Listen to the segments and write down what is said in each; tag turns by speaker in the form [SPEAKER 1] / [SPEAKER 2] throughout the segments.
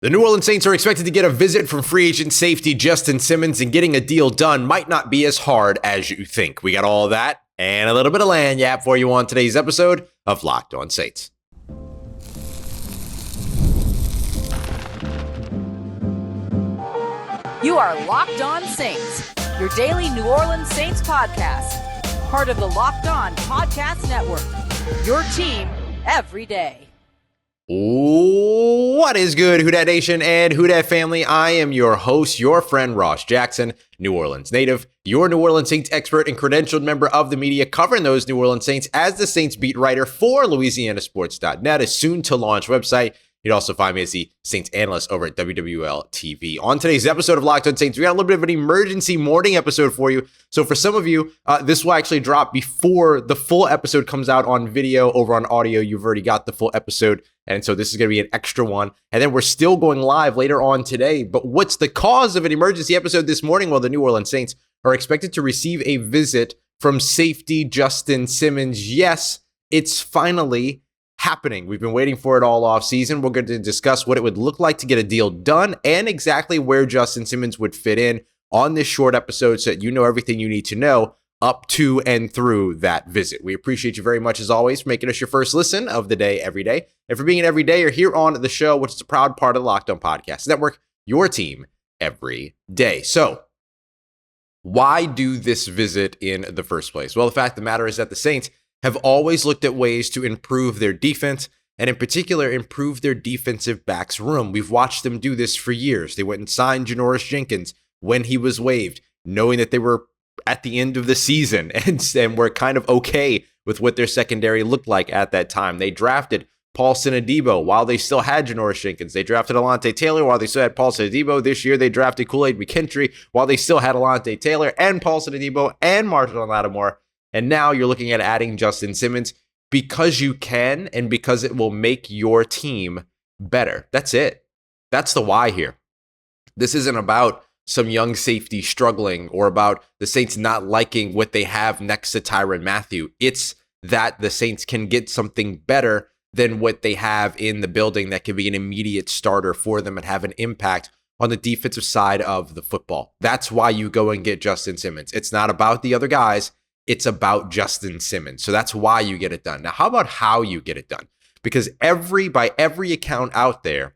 [SPEAKER 1] The New Orleans Saints are expected to get a visit from free agent safety Justin Simmons, and getting a deal done might not be as hard as you think. We got all of that and a little bit of land yap for you on today's episode of Locked On Saints.
[SPEAKER 2] You are Locked On Saints, your daily New Orleans Saints podcast. Part of the Locked On Podcast Network, your team every day.
[SPEAKER 1] What is good, Who Dat Nation and Who Dat family? I am your host, your friend Ross Jackson, New Orleans native, your New Orleans Saints expert and credentialed member of the media covering those New Orleans Saints as the Saints beat writer for LouisianaSports.net, a soon-to-launch website. You'd also find me as the Saints analyst over at WWL TV. On today's episode of Locked On Saints, we got a little bit of an emergency morning episode for you. So for some of you, this will actually drop before the full episode comes out on video. Over on audio, you've already got the full episode. And so this is going to be an extra one. And then we're still going live later on today. But what's the cause of an emergency episode this morning? Well, the New Orleans Saints are expected to receive a visit from safety Justin Simmons. Yes, it's finally happening. We've been waiting for it all off season. We're going to discuss what it would look like to get a deal done and exactly where Justin Simmons would fit in on this short episode so that you know everything you need to know up to and through that visit. We appreciate you very much, as always, for making us your first listen of the day every day, and for being an everydayer here on the show, which is a proud part of the Locked On Podcast Network, your team every day. So why do this visit in the first place? Well, the fact of the matter is that the Saints have always looked at ways to improve their defense, and in particular, improve their defensive backs room. We've watched them do this for years. They went and signed Janoris Jenkins when he was waived, knowing that they were at the end of the season and were kind of okay with what their secondary looked like at that time. They drafted Paulson Adebo while they still had Janoris Jenkins. They drafted Alontae Taylor while they still had Paulson Adebo. This year, they drafted Kool-Aid McKinstry while they still had Alontae Taylor and Paulson Adebo and Marshall Lattimore. And now you're looking at adding Justin Simmons because you can and because it will make your team better. That's it. That's the why here. This isn't about some young safety struggling or about the Saints not liking what they have next to Tyrann Mathieu. It's that the Saints can get something better than what they have in the building that can be an immediate starter for them and have an impact on the defensive side of the football. That's why you go and get Justin Simmons. It's not about the other guys. It's about Justin Simmons. So that's why you get it done. Now, how about how you get it done? Because by every account out there,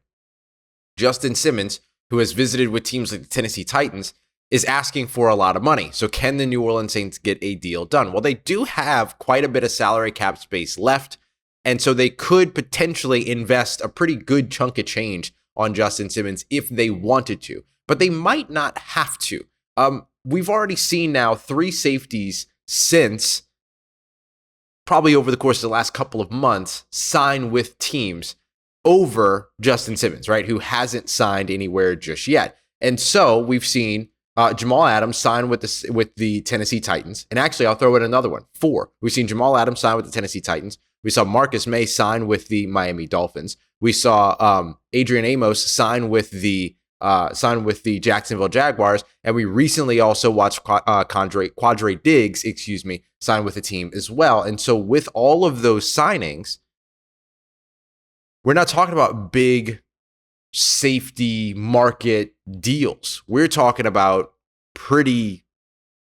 [SPEAKER 1] Justin Simmons, who has visited with teams like the Tennessee Titans, is asking for a lot of money. So can the New Orleans Saints get a deal done? Well, they do have quite a bit of salary cap space left, and so they could potentially invest a pretty good chunk of change on Justin Simmons if they wanted to, but they might not have to. We've already seen now 3 safeties since probably over the course of the last couple of months sign with teams over Justin Simmons, right, who hasn't signed anywhere just yet. And so we've seen Jamal Adams sign with the Tennessee Titans. And actually, I'll throw in another one, 4. We've seen Jamal Adams sign with the Tennessee Titans. We saw Marcus May sign with the Miami Dolphins. We saw Adrian Amos sign with the Jacksonville Jaguars, and we recently also watched Quadre Diggs, sign with the team as well. And so with all of those signings, we're not talking about big safety market deals. We're talking about pretty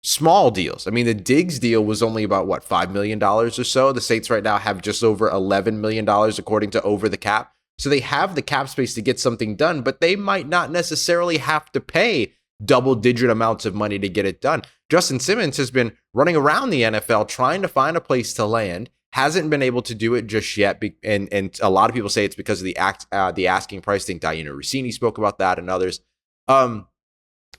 [SPEAKER 1] small deals. I mean, the Diggs deal was only about, $5 million or so? The Saints right now have just over $11 million according to Over the Cap. So they have the cap space to get something done, but they might not necessarily have to pay double-digit amounts of money to get it done. Justin Simmons has been running around the NFL trying to find a place to land, hasn't been able to do it just yet, and a lot of people say it's because of the asking price. I think Diana Rossini spoke about that and others. But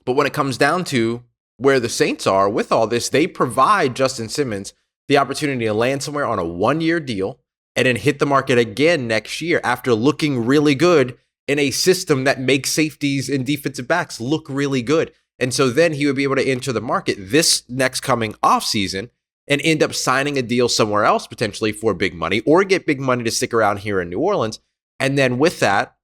[SPEAKER 1] when it comes down to where the Saints are with all this, they provide Justin Simmons the opportunity to land somewhere on a 1-year deal and then hit the market again next year after looking really good in a system that makes safeties and defensive backs look really good. And so then he would be able to enter the market this next coming offseason and end up signing a deal somewhere else potentially for big money, or get big money to stick around here in New Orleans. And then with that,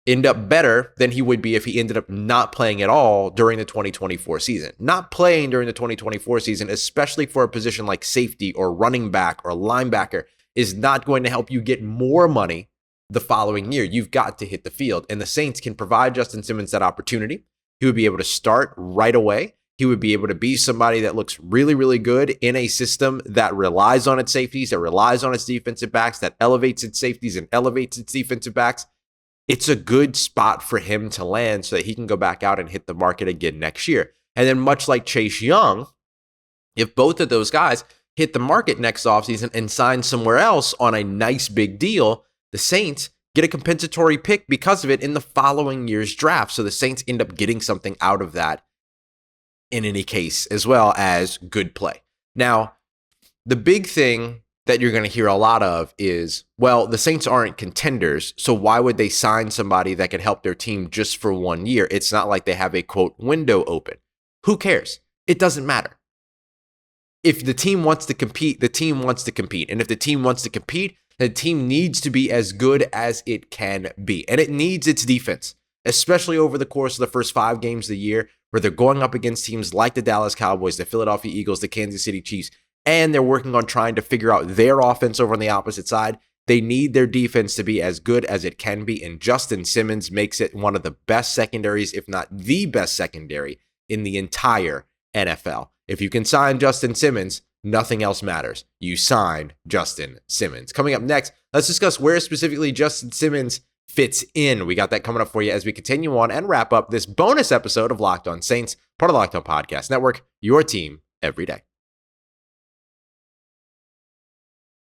[SPEAKER 1] end up better than he would be if he ended up not playing at all during the 2024 season. Not playing during the 2024 season, especially for a position like safety or running back or linebacker, is not going to help you get more money the following year. You've got to hit the field. And the Saints can provide Justin Simmons that opportunity. He would be able to start right away. He would be able to be somebody that looks really, really good in a system that relies on its safeties, that relies on its defensive backs, that elevates its safeties and elevates its defensive backs. It's a good spot for him to land so that he can go back out and hit the market again next year. And then much like Chase Young, if both of those guys hit the market next offseason and sign somewhere else on a nice big deal, the Saints get a compensatory pick because of it in the following year's draft. So the Saints end up getting something out of that in any case, as well as good play. Now, the big thing that you're going to hear a lot of is, well, the Saints aren't contenders, so why would they sign somebody that could help their team just for 1 year? It's not like they have a, quote, window open. Who cares? It doesn't matter. If the team wants to compete, the team wants to compete. And if the team wants to compete, the team needs to be as good as it can be. And it needs its defense, especially over the course of the first 5 games of the year, where they're going up against teams like the Dallas Cowboys, the Philadelphia Eagles, the Kansas City Chiefs, and they're working on trying to figure out their offense over on the opposite side. They need their defense to be as good as it can be, and Justin Simmons makes it one of the best secondaries, if not the best secondary, in the entire NFL. If you can sign Justin Simmons, nothing else matters. You sign Justin Simmons. Coming up next, let's discuss where specifically Justin Simmons fits in. We got that coming up for you as we continue on and wrap up this bonus episode of Locked On Saints, part of the Locked On Podcast Network, your team every day.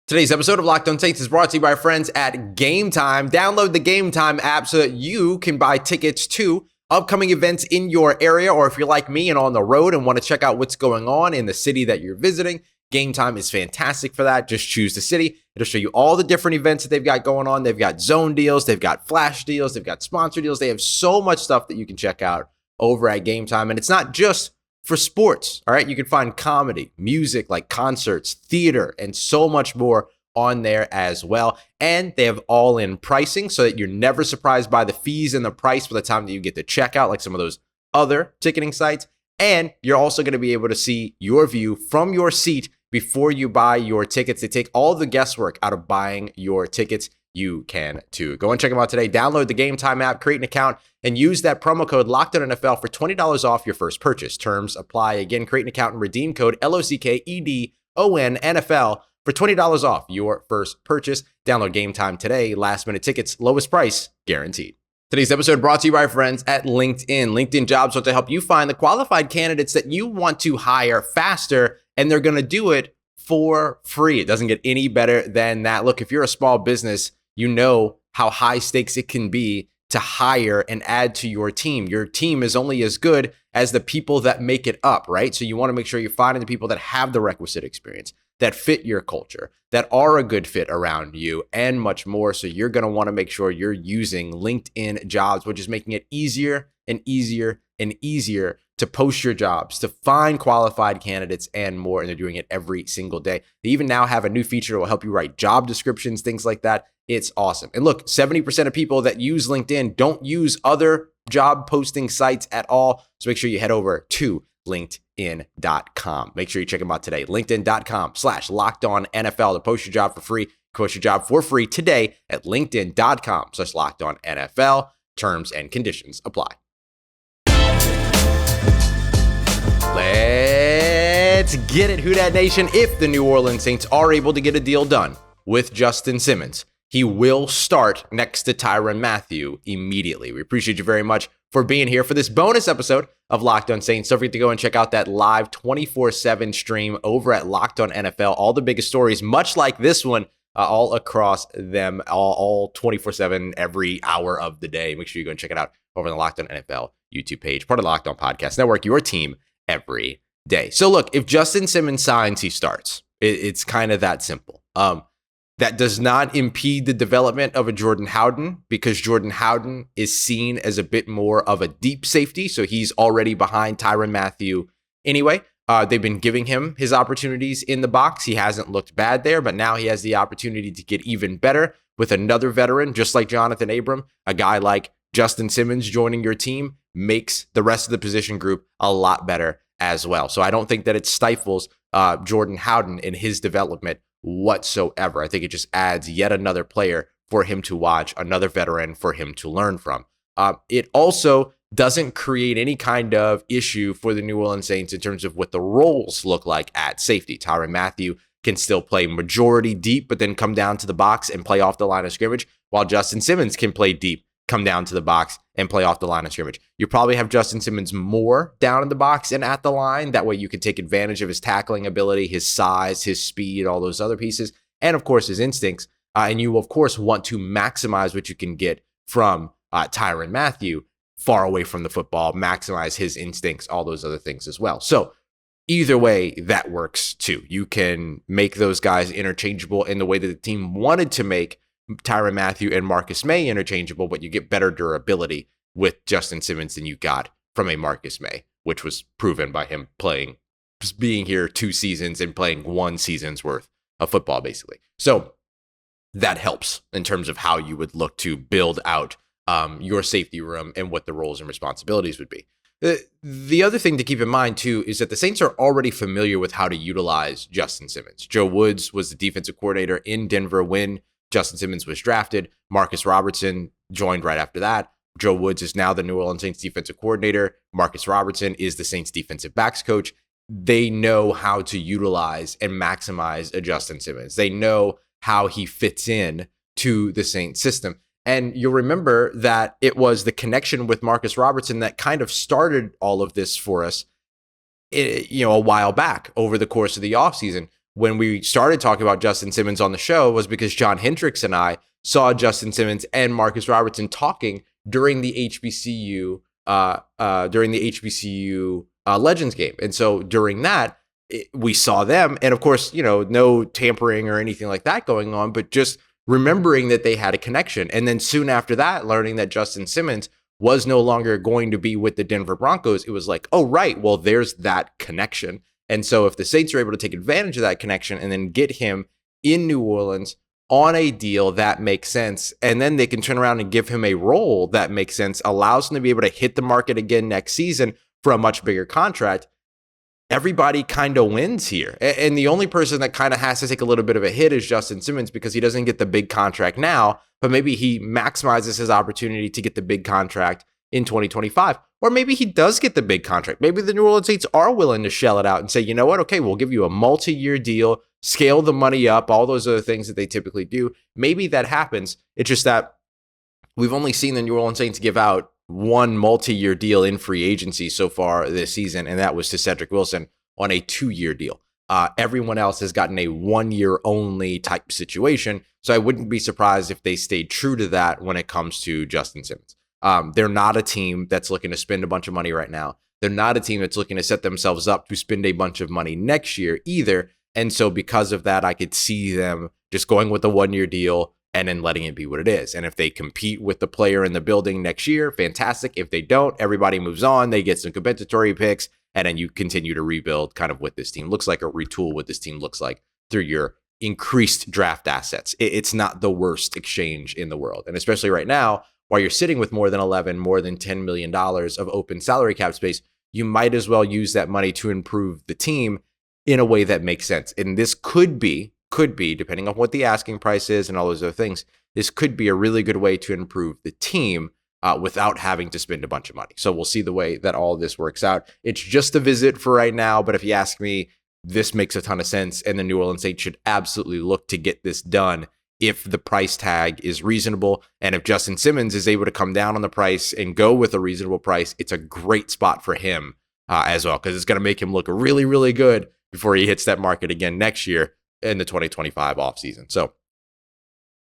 [SPEAKER 1] Today's episode of Locked On Saints is brought to you by our friends at Game Time. Download the Game Time app so that you can buy tickets to upcoming events in your area, or if you're like me and on the road and want to check out what's going on in the city that you're visiting, Game Time is fantastic for that. Just choose the city. It'll show you all the different events that they've got going on. They've got zone deals, they've got flash deals, they've got sponsor deals. They have so much stuff that you can check out over at Game Time. And it's not just for sports, all right? You can find comedy, music, like concerts, theater, and so much more on there as well. And they have all-in pricing so that you're never surprised by the fees and the price by the time that you get to checkout, like some of those other ticketing sites. And you're also going to be able to see your view from your seat before you buy your tickets. They take all the guesswork out of buying your tickets. You can too. Go and check them out today. Download the Game Time app, create an account, and use that promo code LOCKEDONNFL for $20 off your first purchase. Terms apply. Again, create an account and redeem code LOCKEDONNFL for $20 off your first purchase. Download Game Time today. Last minute tickets, lowest price guaranteed. Today's episode brought to you by our friends at LinkedIn. LinkedIn Jobs want to help you find the qualified candidates that you want to hire faster, and they're going to do it for free. It doesn't get any better than that. Look, if you're a small business, you know how high stakes it can be to hire and add to your team. Your team is only as good as the people that make it up, right? So you want to make sure you're finding the people that have the requisite experience, that fit your culture, that are a good fit around you, and much more. So you're going to want to make sure you're using LinkedIn Jobs, which is making it easier and easier and easier to post your jobs, to find qualified candidates and more. And they're doing it every single day. They even now have a new feature that will help you write job descriptions, things like that. It's awesome. And look, 70% of people that use LinkedIn don't use other job posting sites at all. So make sure you head over to LinkedIn.com. Make sure you check them out today. LinkedIn.com/LockedOnNFL to post your job for free. Post your job for free today at LinkedIn.com/LockedOnNFL. Terms and conditions apply. Let's get it, Who Dat Nation. If the New Orleans Saints are able to get a deal done with Justin Simmons, he will start next to Tyrann Mathieu immediately. We appreciate you very much for being here for this bonus episode of Locked On Saints. Don't forget to go and check out that live 24/7 stream over at Locked On NFL. All the biggest stories, much like this one, all across them, all 24/7, every hour of the day. Make sure you go and check it out over on the Locked On NFL YouTube page, part of the Locked On Podcast Network, your team every day. So look, if Justin Simmons signs, he starts. It's kind of that simple. That does not impede the development of a Jordan Howden, because Jordan Howden is seen as a bit more of a deep safety. So he's already behind Tyrann Mathieu anyway. They've been giving him his opportunities in the box. He hasn't looked bad there, but now he has the opportunity to get even better with another veteran, just like Johnathan Abram. A guy like Justin Simmons joining your team makes the rest of the position group a lot better as well. So I don't think that it stifles Jordan Howden in his development whatsoever. I think it just adds yet another player for him to watch, another veteran for him to learn from. It also doesn't create any kind of issue for the New Orleans Saints in terms of what the roles look like at safety. Tyrann Mathieu can still play majority deep, but then come down to the box and play off the line of scrimmage, while Justin Simmons can play deep, come down to the box, and play off the line of scrimmage. You probably have Justin Simmons more down in the box and at the line. That way you can take advantage of his tackling ability, his size, his speed, all those other pieces, and of course his instincts. And you, of course, want to maximize what you can get from Tyrann Mathieu far away from the football, maximize his instincts, all those other things as well. So either way, that works too. You can make those guys interchangeable in the way that the team wanted to make Tyrann Mathieu and Marcus Maye interchangeable, but you get better durability with Justin Simmons than you got from a Marcus Maye, which was proven by him playing, just being here 2 seasons and playing 1 season's worth of football, basically. So that helps in terms of how you would look to build out your safety room and what the roles and responsibilities would be. The other thing to keep in mind, too, is that the Saints are already familiar with how to utilize Justin Simmons. Joe Woods was the defensive coordinator in Denver when Justin Simmons was drafted. Marcus Robertson joined right after that. Joe Woods is now the New Orleans Saints defensive coordinator. Marcus Robertson is the Saints defensive backs coach. They know how to utilize and maximize a Justin Simmons. They know how he fits in to the Saints system. And you'll remember that it was the connection with Marcus Robertson that kind of started all of this for us, a while back over the course of the offseason. When we started talking about Justin Simmons on the show was because John Hendricks and I saw Justin Simmons and Marcus Robertson talking during the HBCU Legends game. And so during that, we saw them. And of course, no tampering or anything like that going on, but just remembering that they had a connection. And then soon after that, learning that Justin Simmons was no longer going to be with the Denver Broncos, it was like, oh, right, well, there's that connection. And so if the Saints are able to take advantage of that connection and then get him in New Orleans on a deal that makes sense, and then they can turn around and give him a role that makes sense, allows him to be able to hit the market again next season for a much bigger contract, everybody kind of wins here. And the only person that kind of has to take a little bit of a hit is Justin Simmons because he doesn't get the big contract now, but maybe he maximizes his opportunity to get the big contract in 2025. Or maybe he does get the big contract. Maybe the New Orleans Saints are willing to shell it out and say, you know what? Okay, we'll give you a multi-year deal, scale the money up, all those other things that they typically do. Maybe that happens. It's just that we've only seen the New Orleans Saints give out one multi-year deal in free agency so far this season, and that was to Cedric Wilson on a 2-year deal. Everyone else has gotten a 1-year only type situation, so I wouldn't be surprised if they stayed true to that when it comes to Justin Simmons. They're not a team that's looking to spend a bunch of money right now. They're not a team that's looking to set themselves up to spend a bunch of money next year either, and so because of that, I could see them just going with a 1-year deal and then letting it be what it is. And if they compete with the player in the building next year, fantastic. If they don't, everybody moves on. They get some compensatory picks, and then you continue to rebuild kind of what this team looks like or retool what this team looks like through your increased draft assets. It's not the worst exchange in the world. And especially right now, while you're sitting with more than $10 million of open salary cap space, you might as well use that money to improve the team in a way that makes sense. And this could be, depending on what the asking price is and all those other things, this could be a really good way to improve the team without having to spend a bunch of money. So we'll see the way that all of this works out. It's just a visit for right now, but if you ask me, this makes a ton of sense, and the New Orleans Saints should absolutely look to get this done if the price tag is reasonable. And if Justin Simmons is able to come down on the price and go with a reasonable price, it's a great spot for him as well, because it's going to make him look really, really good before he hits that market again next year in the 2025 offseason. So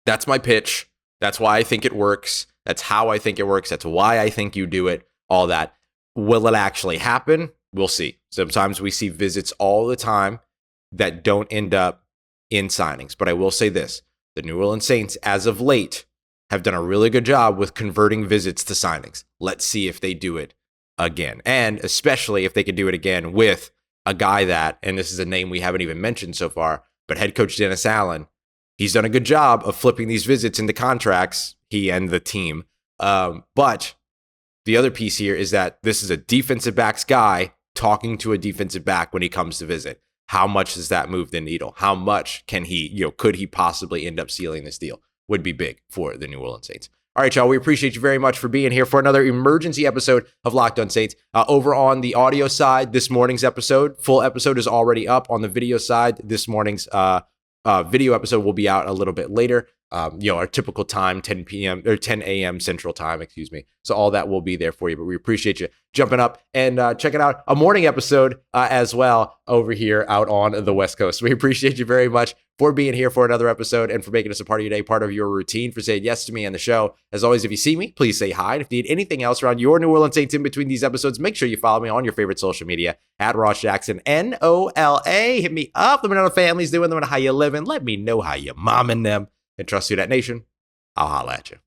[SPEAKER 1] that's my pitch. That's why I think it works. That's how I think it works. That's why I think you do it, all that. Will it actually happen? We'll see. Sometimes we see visits all the time that don't end up in signings. But I will say this. The New Orleans Saints, as of late, have done a really good job with converting visits to signings. Let's see if they do it again. And especially if they could do it again with a guy that, and this is a name we haven't even mentioned so far, but head coach Dennis Allen, he's done a good job of flipping these visits into contracts, he and the team. But the other piece here is that this is a defensive backs guy talking to a defensive back when he comes to visit. How much does that move the needle? How much can he, could he possibly end up sealing this deal? would be big for the New Orleans Saints. All right, y'all, we appreciate you very much for being here for another emergency episode of Locked On Saints. Over on the audio side, this morning's full episode is already up. On the video side, this morning's video episode will be out a little bit later. Our typical time, 10 p.m. or 10 a.m. Central Time, excuse me. So all that will be there for you, but we appreciate you jumping up and checking out a morning episode as well over here out on the West Coast. We appreciate you very much for being here for another episode and for making us a part of your day, part of your routine, for saying yes to me and the show. As always, if you see me, please say hi. And if you need anything else around your New Orleans Saints in between these episodes, make sure you follow me on your favorite social media at Ross Jackson, NOLA. Hit me up. Let me know how the family's doing. Let me know how you living. Let me know how you momming them. And trust you, that nation. I'll holla at you.